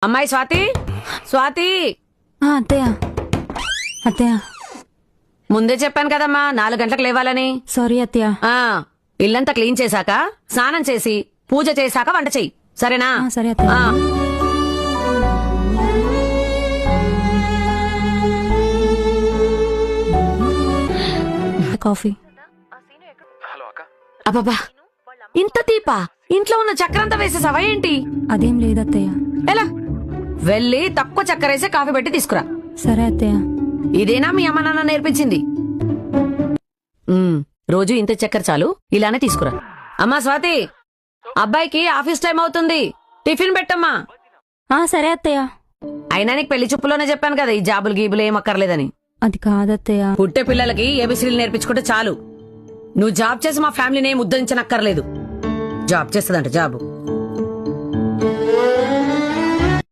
అమ్మాయి స్వాతి, స్వాతి అత్తయ్య అత్తయ్య ముందే చెప్పాను కదమ్మా 4 గంటలకు లేవాలని. సారీ అత్తయ్య. ఆ ఇల్లంతా క్లీన్ చేశాక స్నానం చేసి పూజ చేశాక వంట చెయ్యి, సరేనా? సరే అత్తయ్య. ఆ. కాఫీ. అబ్బబ్బా, ఇంత తీపా? ఇంట్లో ఉన్న చక్కెరంతా వేసేసావా ఏంటి? అదేం లేదు అత్తయ్య. ఎలా? వెళ్ళి తక్కువ చక్కెర వేసి కాఫీ పెట్టి తీసుకురా. సరే అత్తయ్య. ఇదేనా మీ అమ్మ నాన్న నేర్పించింది? రోజు ఇంత చక్కెర చాలు, ఇలానే తీసుకురా. అమ్మా స్వాతి, అబ్బాయికి ఆఫీస్ టైం అవుతుంది, టిఫిన్ పెట్టమ్మా. సరే అత్తయ్య. అయినా నీకు పెళ్లి చూపులోనే చెప్పాను కదా, ఈ జాబులు గీబులు ఏం అక్కర్లేదని. అది కాదత్తయ్య. పుట్టే పిల్లలకి ఏబిసిడీలు నేర్పించుకుంటే చాలు. నువ్వు జాబ్ చేసి మా ఫ్యామిలీని ఏం ఉద్ధరించనక్కర్లేదు. జాబ్ చేస్తుందంట, జాబు.